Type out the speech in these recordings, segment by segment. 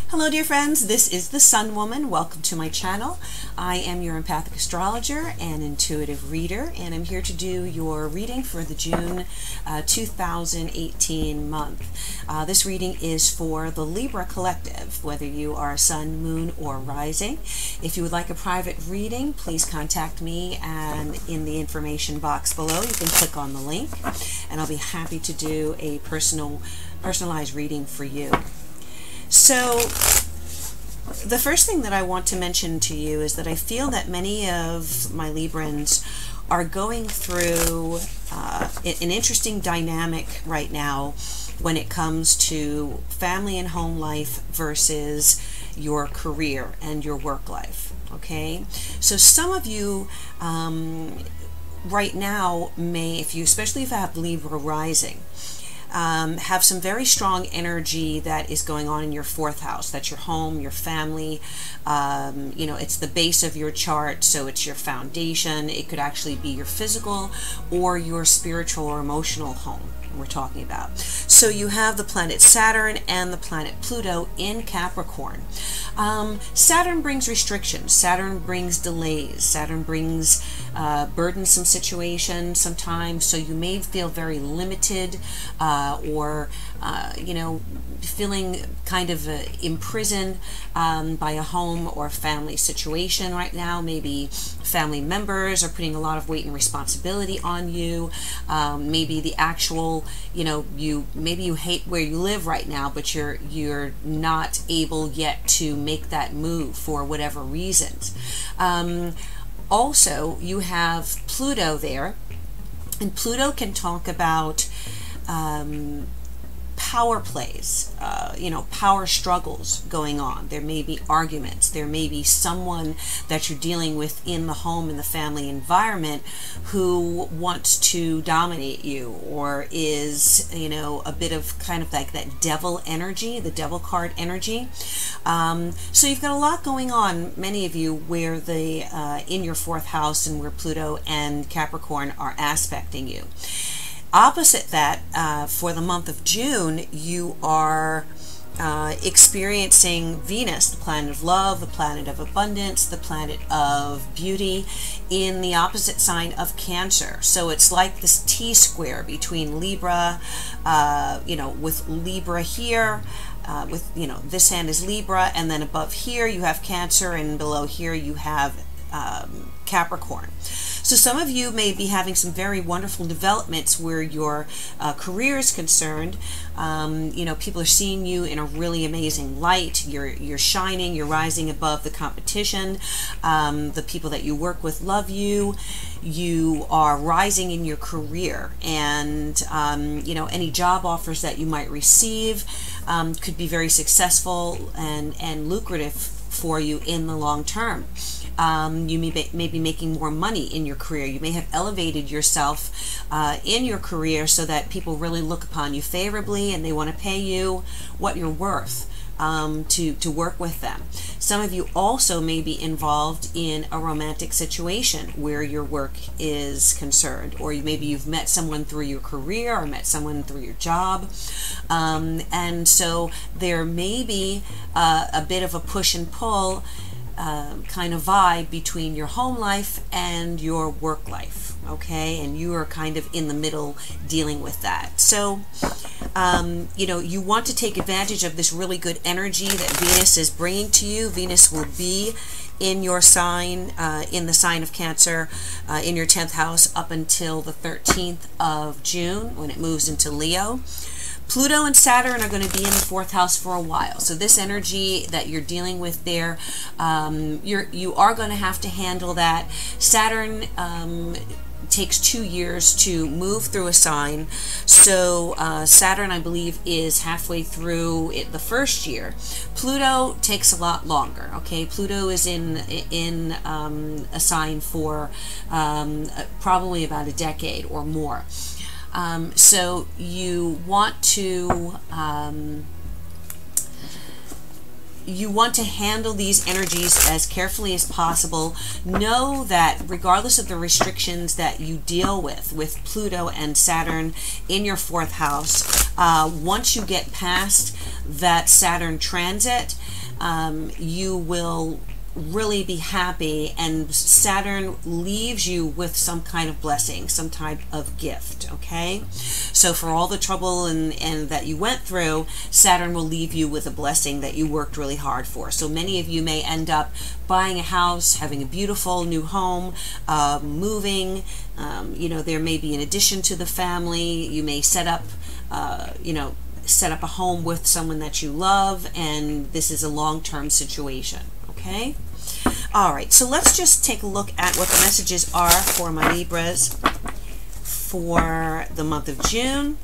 Hello dear friends, this is the SunWoman. Welcome to my channel. I am your empathic astrologer and intuitive reader, and I'm here to do your reading for the June 2018 month. This reading is for the Libra collective, whether you are Sun, Moon, or Rising. If you would like a private reading, please contact me, and in the information box below you can click on the link and I'll be happy to do a personalized reading for you. So the first thing that I want to mention to you is that I feel that many of my Librans are going through an interesting dynamic right now when it comes to family and home life versus your career and your work life. Okay, so some of you right now may, especially if you have Libra rising, have some very strong energy that is going on in your fourth house. That's your home, your family. You know, it's the base of your chart, so it's your foundation. It could actually be your physical or your spiritual or emotional home we're talking about. So you have the planet Saturn and the planet Pluto in Capricorn. Saturn brings restrictions. Saturn brings delays. Saturn brings burdensome situations sometimes, so you may feel very limited or you know, feeling kind of imprisoned by a home or family situation right now. Maybe family members are putting a lot of weight and responsibility on you. Maybe the actual, you know, maybe you hate where you live right now, but you're not able yet to make that move for whatever reasons. Also, you have Pluto there, and Pluto can talk about power plays, you know, power struggles going on. There may be arguments. There may be someone that you're dealing with in the home, in the family environment, who wants to dominate you, or is, you know, a bit of kind of like that devil energy, the devil card energy. So you've got a lot going on, many of you, where the in your fourth house and where Pluto and Capricorn are aspecting you. Opposite that, for the month of June, you are experiencing Venus, the planet of love, the planet of abundance, the planet of beauty, in the opposite sign of Cancer. So it's like this T-square between Libra, you know, with Libra here, with, you know, this hand is Libra, and then above here you have Cancer, and below here you have Capricorn. So some of you may be having some very wonderful developments where your career is concerned. You know, people are seeing you in a really amazing light. You're shining. You're rising above the competition. The people that you work with love you. You are rising in your career, and you know, any job offers that you might receive could be very successful and lucrative for you in the long term. You may be making more money in your career. You may have elevated yourself in your career so that people really look upon you favorably, and they want to pay you what you're worth to work with them. Some of you also may be involved in a romantic situation where your work is concerned, or maybe you've met someone through your career or met someone through your job, and so there may be a bit of a push and pull kind of vibe between your home life and your work life, okay? And you are kind of in the middle dealing with that. So, you know, you want to take advantage of this really good energy that Venus is bringing to you. Venus will be in your sign, in the sign of Cancer, in your 10th house up until the 13th of June when it moves into Leo. Pluto and Saturn are going to be in the fourth house for a while. So this energy that you're dealing with there, you are going to have to handle that. Saturn takes 2 years to move through a sign. So Saturn, I believe, is halfway through the first year. Pluto takes a lot longer. Okay, Pluto is in a sign for probably about a decade or more. So you want to handle these energies as carefully as possible. Know that regardless of the restrictions that you deal with Pluto and Saturn in your fourth house, once you get past that Saturn transit, you will really be happy, and Saturn leaves you with some kind of blessing, some type of gift. Okay, so for all the trouble and that you went through, Saturn will leave you with a blessing that you worked really hard for. So many of you may end up buying a house, having a beautiful new home, moving. You know, there may be an addition to the family. You may set up set up a home with someone that you love, and this is a long-term situation. Okay, all right, so let's just take a look at what the messages are for my Libras for the month of June.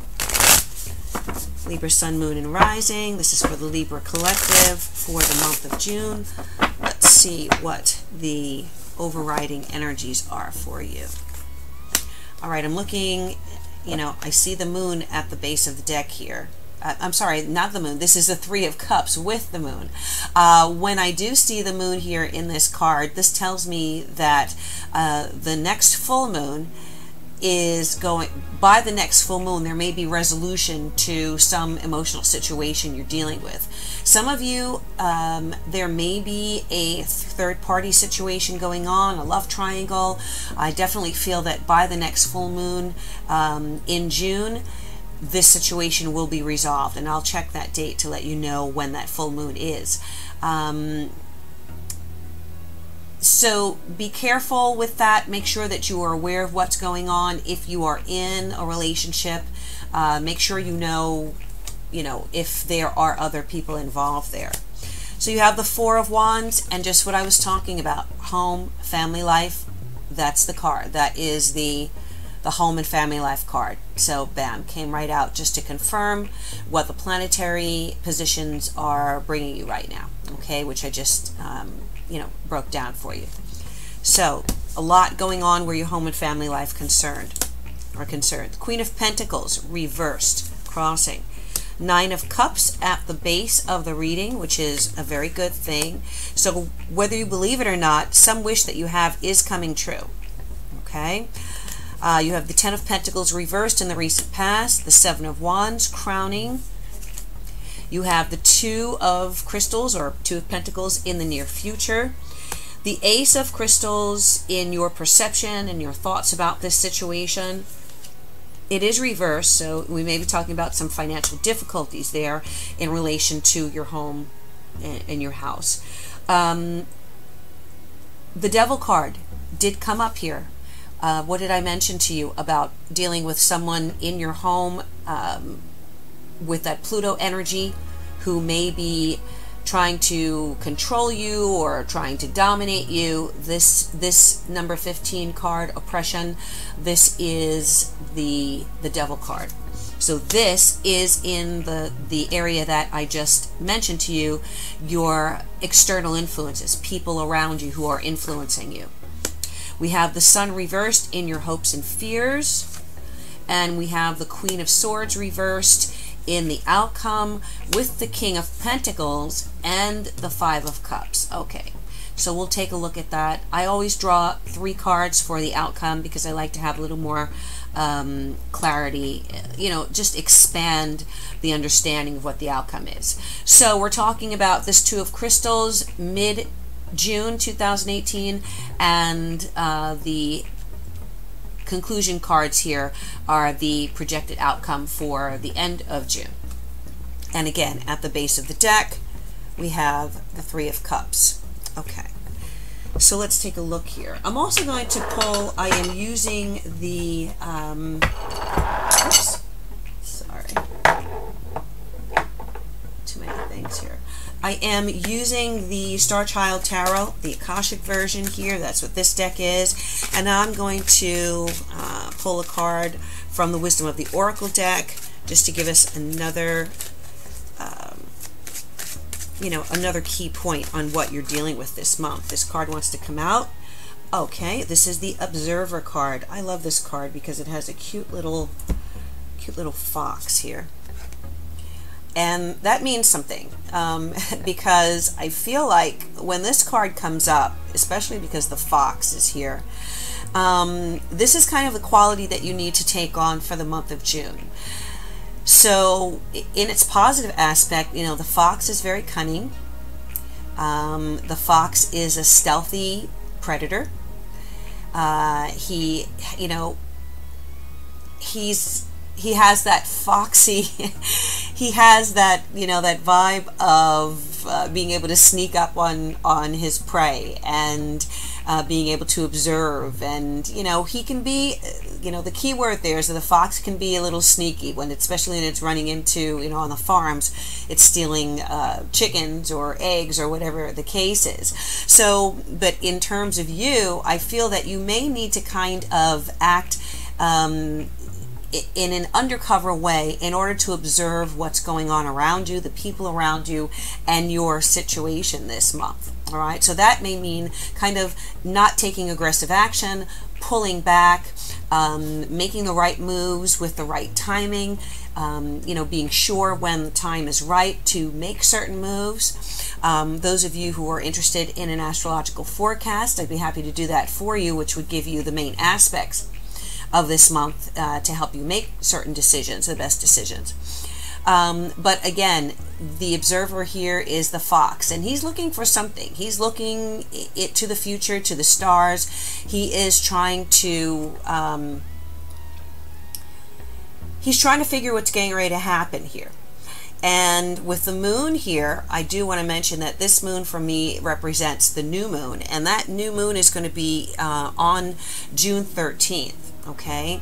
Libra, Sun, Moon, and Rising. This is for the Libra Collective for the month of June. Let's see what the overriding energies are for you. All right, I'm looking, you know, I see the moon at the base of the deck here. I'm sorry, not the moon. This is the Three of Cups with the moon. When I do see the moon here in this card, this tells me that the next full moon is going, by the next full moon, there may be resolution to some emotional situation you're dealing with. Some of you, there may be a third-party situation going on, a love triangle. I definitely feel that by the next full moon in June, this situation will be resolved, and I'll check that date to let you know when that full moon is. So be careful with that. Make sure that you are aware of what's going on. If you are in a relationship, make sure you know if there are other people involved there. So you have the Four of Wands, and just what I was talking about, home, family life, that's the card. That is the home and family life card. So bam, came right out just to confirm what the planetary positions are bringing you right now. Okay, which I just broke down for you. So a lot going on where your home and family life are concerned. Queen of Pentacles reversed, crossing. Nine of Cups at the base of the reading, which is a very good thing. So whether you believe it or not, some wish that you have is coming true. Okay. You have the Ten of Pentacles reversed in the recent past, the Seven of Wands crowning. You have the Two of Crystals, or Two of Pentacles, in the near future. The Ace of Crystals in your perception and your thoughts about this situation. It is reversed, so we may be talking about some financial difficulties there in relation to your home and your house. The Devil card did come up here. What did I mention to you about dealing with someone in your home with that Pluto energy who may be trying to control you or trying to dominate you? This number 15 card, oppression, this is the Devil card. So this is in the area that I just mentioned to you, your external influences, people around you who are influencing you. We have the Sun reversed in your hopes and fears, and we have the Queen of Swords reversed in the outcome with the King of Pentacles and the Five of Cups. Okay, so we'll take a look at that. I always draw 3 cards for the outcome because I like to have a little more clarity, just expand the understanding of what the outcome is. So we're talking about this Two of Crystals, mid-June 2018, and the conclusion cards here are the projected outcome for the end of June. And again, at the base of the deck, we have the Three of Cups. Okay, so let's take a look here. I'm also going to pull, I am using the, oops, sorry, too many things here. I am using the Starchild Tarot, the Akashic version here. That's what this deck is. And I'm going to pull a card from the Wisdom of the Oracle deck just to give us another, another key point on what you're dealing with this month. This card wants to come out. Okay, this is the Observer card. I love this card because it has a cute little fox here. And that means something, because I feel like when this card comes up, especially because the fox is here, this is kind of the quality that you need to take on for the month of June. So in its positive aspect, the fox is very cunning. The fox is a stealthy predator. He, you know, he has that foxy, he has that, you know, that vibe of being able to sneak up on his prey, and being able to observe. And, you know, he can be, you know, the key word there is that the fox can be a little sneaky when, especially when it's running into, you know, on the farms, it's stealing chickens or eggs or whatever the case is. So, but in terms of you, I feel that you may need to kind of act in an undercover way in order to observe what's going on around you, the people around you, and your situation this month. All right, so that may mean kind of not taking aggressive action, pulling back, making the right moves with the right timing, you know, being sure when the time is right to make certain moves. Those of you who are interested in an astrological forecast, I'd be happy to do that for you, which would give you the main aspects of this month to help you make certain decisions, the best decisions. But again, the observer here is the fox, and he's looking for something. He's looking it to the future, to the stars. He is trying to figure what's getting ready to happen here. And with the moon here, I do want to mention that this moon for me represents the new moon, and that new moon is going to be on June 13th. Okay,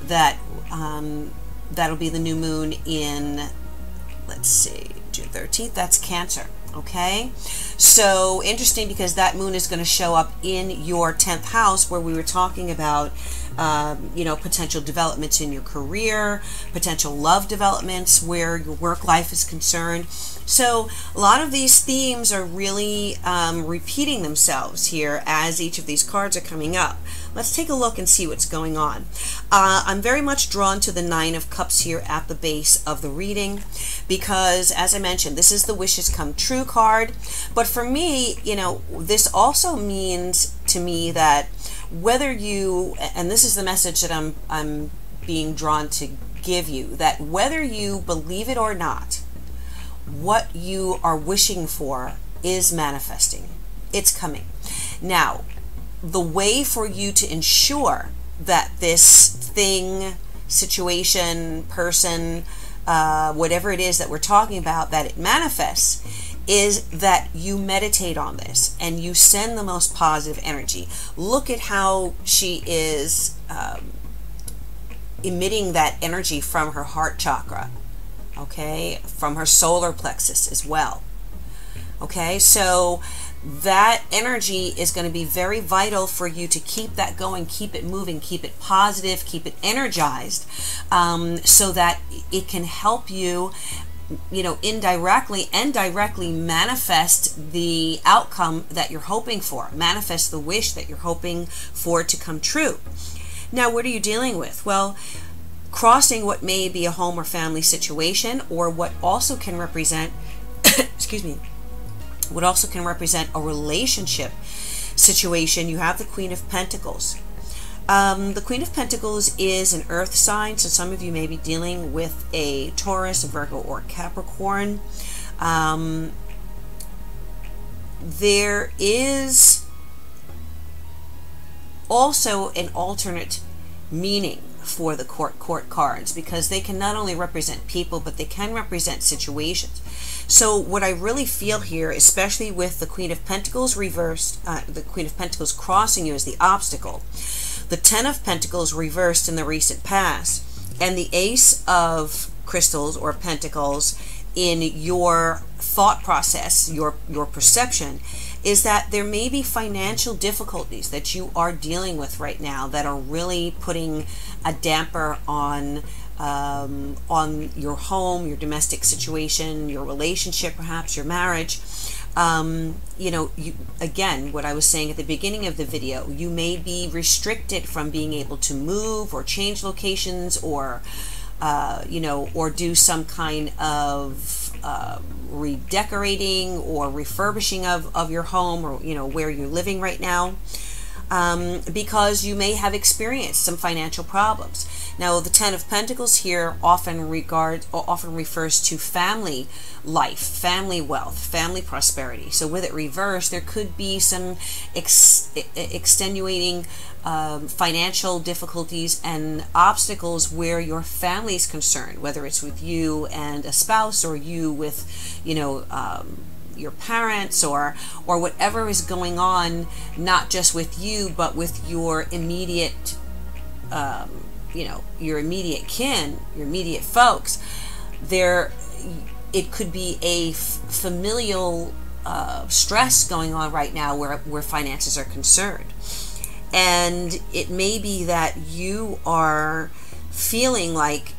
that'll be the new moon in, let's see, June 13th, that's Cancer. Okay, so interesting, because that moon is going to show up in your 10th house, where we were talking about you know, potential developments in your career, potential love developments where your work life is concerned. So a lot of these themes are really repeating themselves here as each of these cards are coming up. Let's take a look and see what's going on. I'm very much drawn to the Nine of Cups here at the base of the reading, because, as I mentioned, this is the wishes come true card. But for me, you know, this also means to me that whether you, and this is the message that I'm being drawn to give you, that whether you believe it or not, what you are wishing for is manifesting. It's coming. Now, the way for you to ensure that this thing, situation, person, whatever it is that we're talking about, that it manifests, is that you meditate on this and you send the most positive energy. Look at how she is emitting that energy from her heart chakra, okay, from her solar plexus as well. Okay, so that energy is going to be very vital for you to keep that going, keep it moving, keep it positive, keep it energized, so that it can help you, you know, indirectly and directly manifest the outcome that you're hoping for, manifest the wish that you're hoping for to come true. Now, what are you dealing with? Well, crossing what may be a home or family situation, or what also can represent, excuse me, what also can represent a relationship situation. You have the Queen of Pentacles. The Queen of Pentacles is an earth sign, so some of you may be dealing with a Taurus, a Virgo, or Capricorn. There is also an alternate meaning for the court cards, because they can not only represent people, but they can represent situations. So what I really feel here, especially with the Queen of Pentacles reversed, the Queen of Pentacles crossing you as the obstacle, the Ten of Pentacles reversed in the recent past, and the Ace of Crystals or Pentacles in your thought process, your perception, is that there may be financial difficulties that you are dealing with right now that are really putting a damper on your home, your domestic situation, your relationship, perhaps your marriage. You know, again, what I was saying at the beginning of the video, you may be restricted from being able to move or change locations, or you know, or do some kind of redecorating or refurbishing of your home, or, you know, where you're living right now. because you may have experienced some financial problems. Now, the Ten of Pentacles here often refers to family life, family wealth, family prosperity. So with it reversed, there could be some extenuating financial difficulties and obstacles where your family is concerned, whether it's with you and a spouse, or you with, your parents, or whatever is going on, not just with you, but with your immediate, your immediate kin, your immediate folks. It could be a familial stress going on right now where finances are concerned. And it may be that you are feeling like,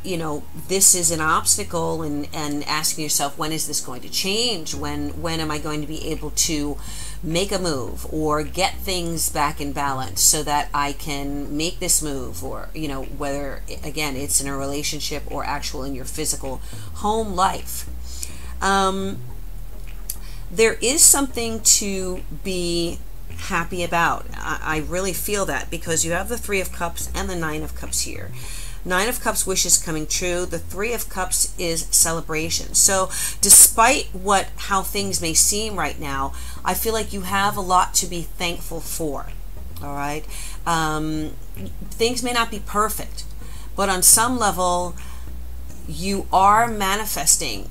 this is an obstacle, and asking yourself, when is this going to change? When am I going to be able to make a move or get things back in balance so that I can make this move? Or, whether, again, it's in a relationship or actual in your physical home life. There is something to be happy about. I really feel that, because you have the Three of Cups and the Nine of Cups here. Nine of Cups, wishes coming true. The Three of Cups is celebration. So despite how things may seem right now, I feel like you have a lot to be thankful for. All right. Things may not be perfect, but on some level, you are manifesting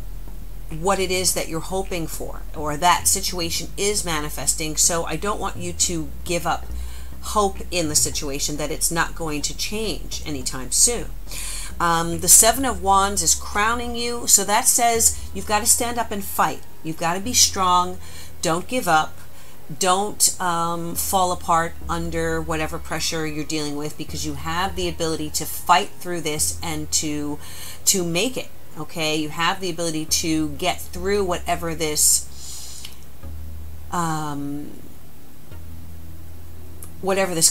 what it is that you're hoping for, or that situation is manifesting. So I don't want you to give up hope in the situation that it's not going to change anytime soon. The Seven of Wands is crowning you, so that says you've got to stand up and fight. You've got to be strong. Don't give up. Don't fall apart under whatever pressure you're dealing with, because you have the ability to fight through this and to make it. Okay, you have the ability to get through whatever this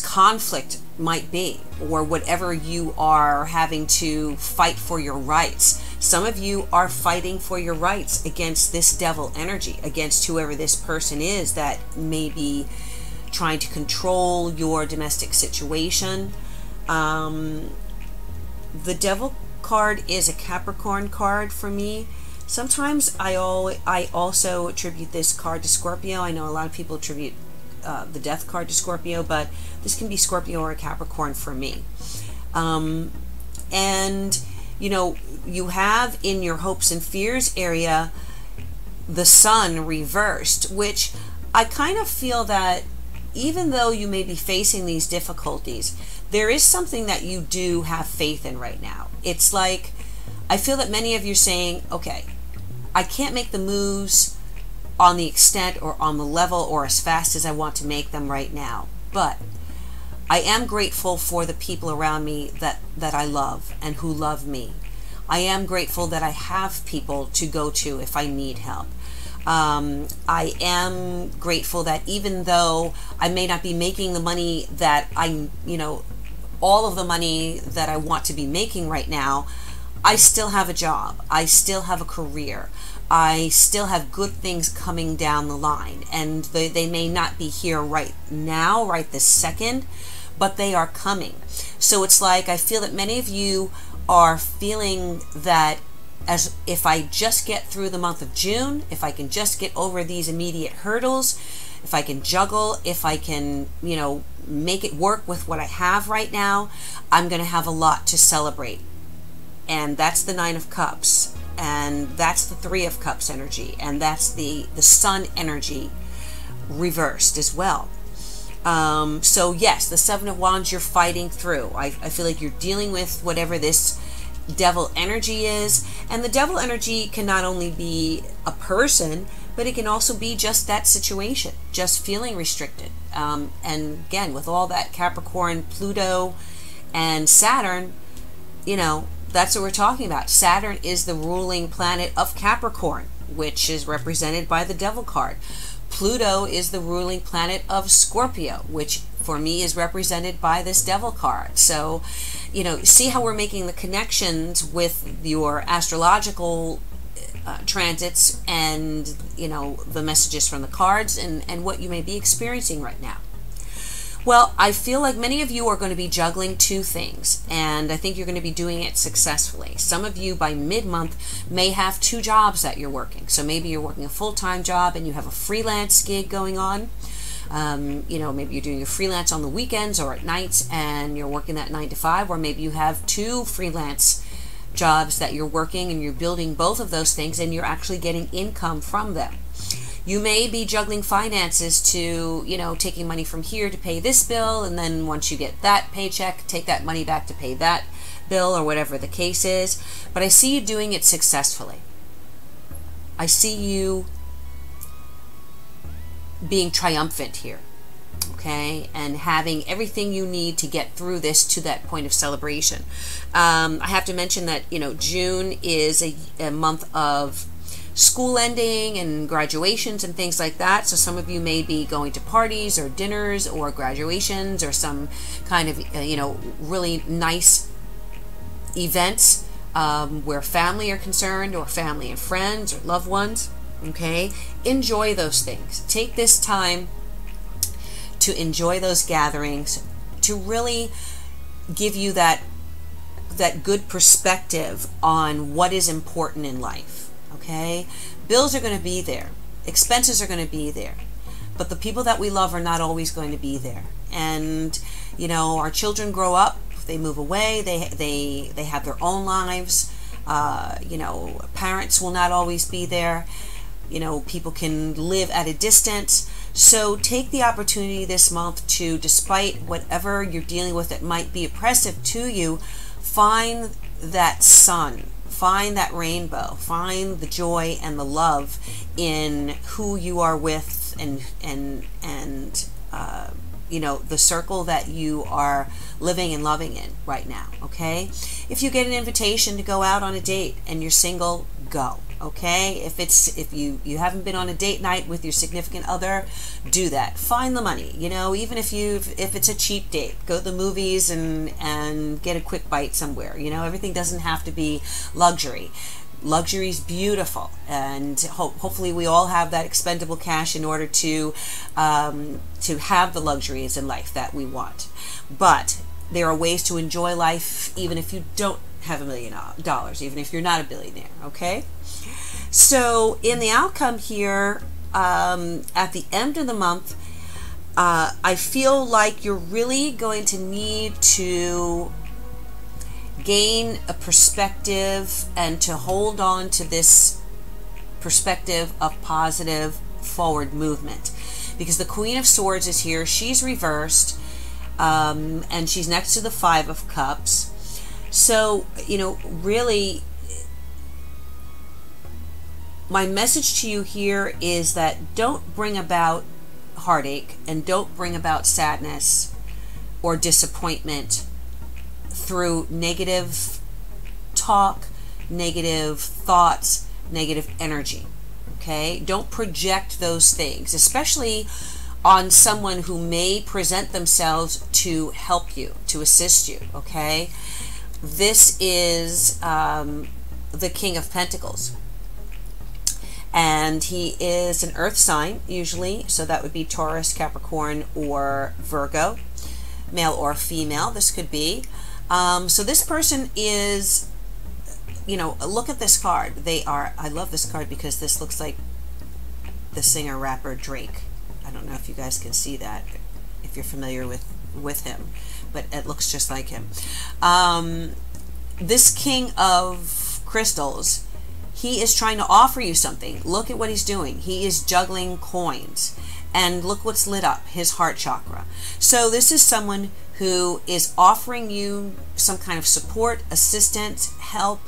conflict might be, or whatever you are having to fight for your rights. Some of you are fighting for your rights against this devil energy, against whoever this person is that may be trying to control your domestic situation. The Devil card is a Capricorn card for me. Sometimes I also attribute this card to Scorpio. I know a lot of people attribute the Death card to Scorpio, but this can be Scorpio or a Capricorn for me. And you have in your hopes and fears area the Sun reversed, which I kind of feel that even though you may be facing these difficulties, there is something that you do have faith in right now. It's like, I feel that many of you are saying, okay, I can't make the moves on the extent or on the level or as fast as I want to make them right now, but I am grateful for the people around me that I love and who love me. I am grateful that I have people to go to if I need help. I am grateful that even though I may not be making the money that all of the money that I want to be making right now, I still have a job. I still have a career. I still have good things coming down the line, and they may not be here right now, right this second, but they are coming. So it's like, I feel that many of you are feeling that as if I just get through the month of June, if I can just get over these immediate hurdles, if I can juggle, if I can, make it work with what I have right now, I'm going to have a lot to celebrate. And that's the Nine of Cups. And that's the Three of Cups energy. And that's the Sun energy reversed as well. So yes, the Seven of Wands, you're fighting through. I feel like you're dealing with whatever this devil energy is. And the devil energy can not only be a person, but it can also be just that situation, just feeling restricted. And again, with all that Capricorn, Pluto, and Saturn, that's what we're talking about. Saturn is the ruling planet of Capricorn, which is represented by the Devil card. Pluto is the ruling planet of Scorpio, which for me is represented by this Devil card. So, see how we're making the connections with your astrological transits and, the messages from the cards and what you may be experiencing right now. Well, I feel like many of you are going to be juggling two things, and I think you're going to be doing it successfully. Some of you by mid-month may have two jobs that you're working. So maybe you're working a full-time job and you have a freelance gig going on. You know, maybe you're doing a freelance on the weekends or at nights and you're working that 9 to 5, or maybe you have two freelance jobs that you're working and you're building both of those things and you're actually getting income from them. You may be juggling finances to, you know, taking money from here to pay this bill, and then once you get that paycheck, take that money back to pay that bill, or whatever the case is. But I see you doing it successfully. I see you being triumphant here, okay, and having everything you need to get through this to that point of celebration. I have to mention that, you know, June is a month of school ending and graduations and things like that. So some of you may be going to parties or dinners or graduations or some kind of, you know, really nice events where family are concerned, or family and friends or loved ones. Okay, enjoy those things. Take this time to enjoy those gatherings, to really give you that good perspective on what is important in life. Okay, bills are going to be there, expenses are going to be there, but the people that we love are not always going to be there. And you know, our children grow up, they move away, they have their own lives. You know, parents will not always be there. You know, people can live at a distance. So take the opportunity this month to, despite whatever you're dealing with that might be oppressive to you, find that sun. Find that rainbow. Find the joy and the love in who you are with, and you know, the circle that you are living and loving in right now. Okay, if you get an invitation to go out on a date and you're single, go. Okay, if you haven't been on a date night with your significant other, do that. Find the money. You know, even if it's a cheap date, go to the movies and get a quick bite somewhere. You know, everything doesn't have to be luxury. Luxury is beautiful, and hopefully we all have that expendable cash in order to have the luxuries in life that we want. But there are ways to enjoy life even if you don't have $1 million, even if you're not a billionaire. Okay. So in the outcome here, at the end of the month, I feel like you're really going to need to gain a perspective and to hold on to this perspective of positive forward movement, because the Queen of Swords is here. She's reversed, and she's next to the Five of Cups. So, you know, really, my message to you here is that don't bring about heartache and don't bring about sadness or disappointment through negative talk, negative thoughts, negative energy. Okay? Don't project those things, especially on someone who may present themselves to help you, to assist you. Okay? This is the King of Pentacles. And he is an earth sign, usually. So that would be Taurus, Capricorn, or Virgo. Male or female, this could be. So this person is, you know, look at this card. They are, I love this card because this looks like the singer-rapper Drake. I don't know if you guys can see that, if you're familiar with him, but it looks just like him. This King of Crystals, he is trying to offer you something. Look at what he's doing. He is juggling coins. And look what's lit up, his heart chakra. So this is someone who is offering you some kind of support, assistance, help.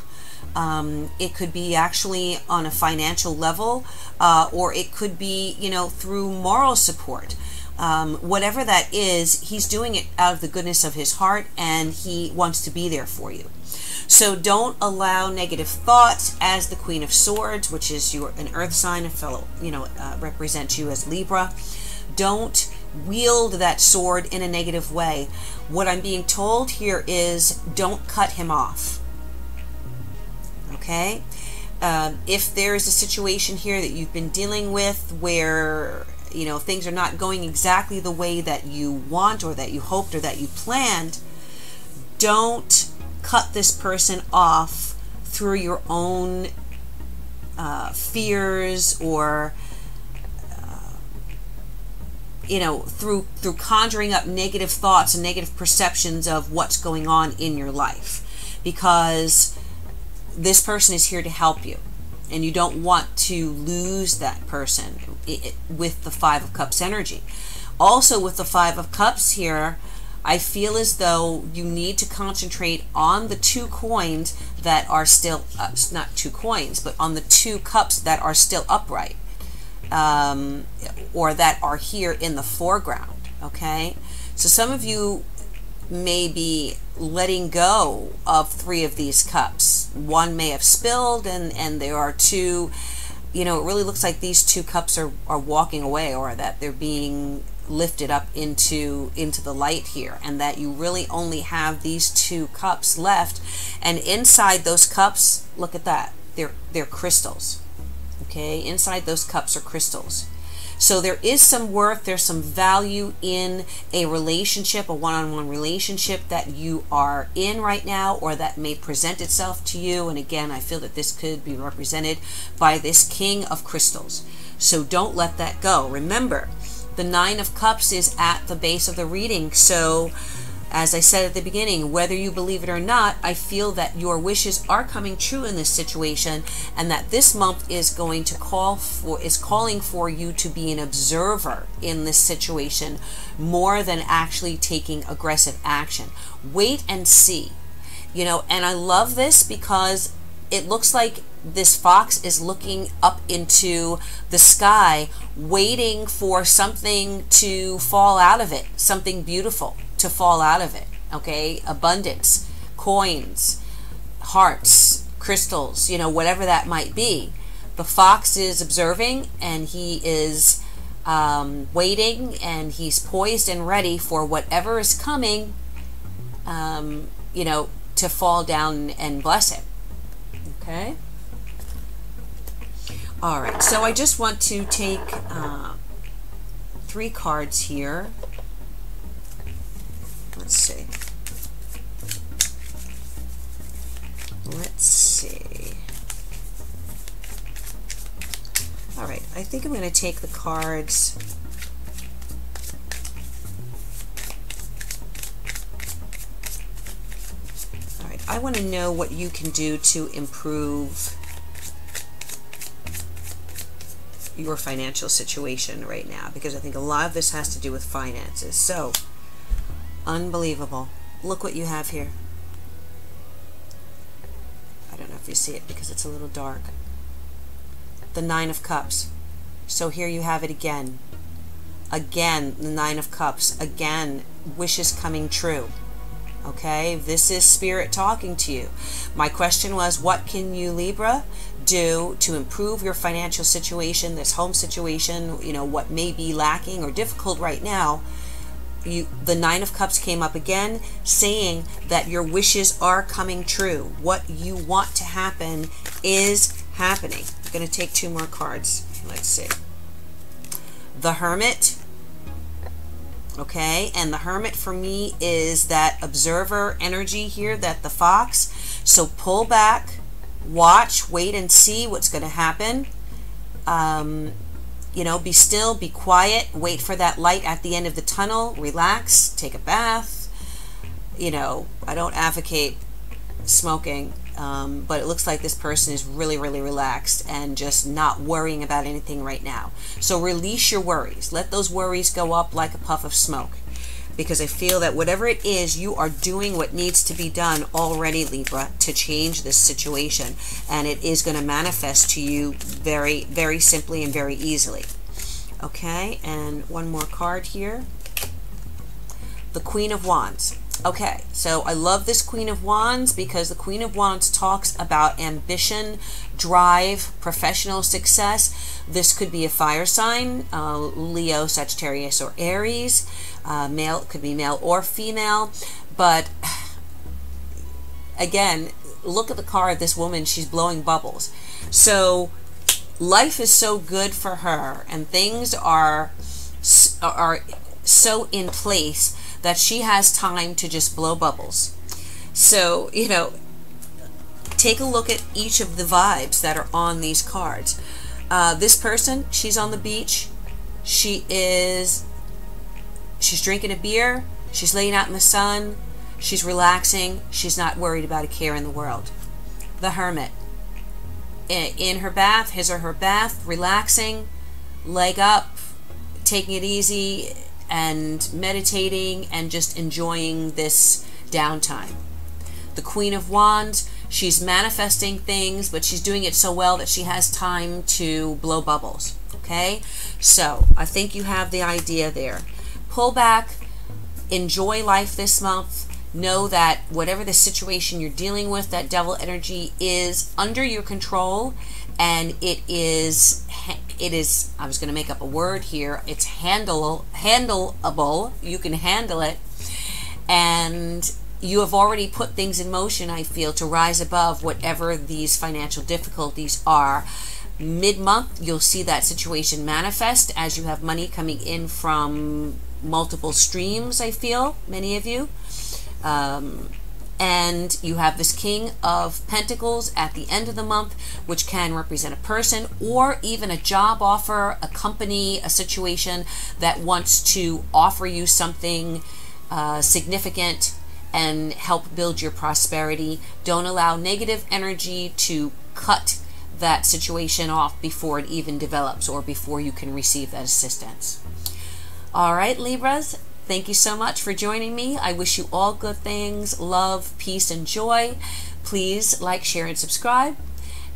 It could be actually on a financial level, or it could be, you know, through moral support. Whatever that is, he's doing it out of the goodness of his heart, and he wants to be there for you. So don't allow negative thoughts. As the Queen of Swords, which is an earth sign, a fellow, you know, represents you as Libra. Don't wield that sword in a negative way. What I'm being told here is don't cut him off. Okay? If there is a situation here that you've been dealing with where, you know, things are not going exactly the way that you want or that you hoped or that you planned, don't cut this person off through your own fears, or you know, through conjuring up negative thoughts and negative perceptions of what's going on in your life, because this person is here to help you, and you don't want to lose that person with the Five of Cups energy. Also, with the Five of Cups here, I feel as though you need to concentrate on the two coins that are still, not two coins, but on the two cups that are still upright, or that are here in the foreground, okay? So some of you may be letting go of three of these cups. One may have spilled, and there are two, you know, it really looks like these two cups are walking away, or that they're being lifted up into the light here, and that you really only have these two cups left. And inside those cups, look at that, they're crystals. Okay, inside those cups are crystals. So there is some worth, there's some value in a relationship, a one-on-one relationship that you are in right now, or that may present itself to you. And again, I feel that this could be represented by this King of Crystals. So don't let that go. Remember, the Nine of Cups is at the base of the reading. So as I said at the beginning, whether you believe it or not, I feel that your wishes are coming true in this situation, and that this month is going to calling for you to be an observer in this situation more than actually taking aggressive action. Wait and see. You know, and I love this because it looks like this fox is looking up into the sky, waiting for something to fall out of it, something beautiful to fall out of it. Okay, abundance, coins, hearts, crystals, you know, whatever that might be. The fox is observing, and he is waiting, and he's poised and ready for whatever is coming, you know, to fall down and bless him. Okay. All right, so I just want to take 3 cards here. Let's see. Let's see. All right, I think I'm going to take the cards. All right, I want to know what you can do to improve your financial situation right now, because I think a lot of this has to do with finances. So, unbelievable. Look what you have here. I don't know if you see it because it's a little dark. The Nine of Cups. So here you have it again. Again, the Nine of Cups. Again, wishes coming true. Okay, this is Spirit talking to you. My question was, what can you, Libra, do to improve your financial situation, this home situation, you know, what may be lacking or difficult right now? The Nine of Cups came up again, saying that your wishes are coming true. What you want to happen is happening. I'm going to take 2 more cards. Let's see. The Hermit. Okay, and the Hermit for me is that observer energy here, that the fox. So pull back, watch, wait and see what's going to happen. You know, be still, be quiet, wait for that light at the end of the tunnel, relax, take a bath. You know, I don't advocate smoking, but it looks like this person is really, really relaxed and just not worrying about anything right now. So release your worries. Let those worries go up like a puff of smoke, because I feel that whatever it is, you are doing what needs to be done already, Libra, to change this situation, and it is going to manifest to you very, very simply and very easily. Okay, and 1 more card here. The Queen of Wands. Okay, so I love this Queen of Wands because the Queen of Wands talks about ambition, drive, professional success. This could be a fire sign, Leo, Sagittarius, or Aries. Male, it could be male or female. But again, look at the card of this woman. She's blowing bubbles. So life is so good for her and things are so in place that she has time to just blow bubbles. So, you know, take a look at each of the vibes that are on these cards. This person, she's on the beach. She's drinking a beer. She's laying out in the sun. She's relaxing. She's not worried about a care in the world. The Hermit, in her bath, his or her bath, relaxing, leg up, taking it easy, and meditating and just enjoying this downtime. The Queen of Wands, she's manifesting things, but she's doing it so well that she has time to blow bubbles. Okay? So, I think you have the idea there. Pull back, enjoy life this month. Know that whatever the situation you're dealing with, that devil energy is under your control, and it is, I was going to make up a word here, it's handleable, you can handle it, and you have already put things in motion, I feel, to rise above whatever these financial difficulties are. Mid-month, you'll see that situation manifest as you have money coming in from multiple streams, I feel, many of you. And you have this King of Pentacles at the end of the month, which can represent a person or even a job offer, a company, a situation that wants to offer you something significant and help build your prosperity. Don't allow negative energy to cut that situation off before it even develops or before you can receive that assistance. All right, Libras. Thank you so much for joining me. I wish you all good things, love, peace, and joy. Please like, share, and subscribe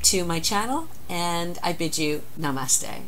to my channel, and I bid you namaste.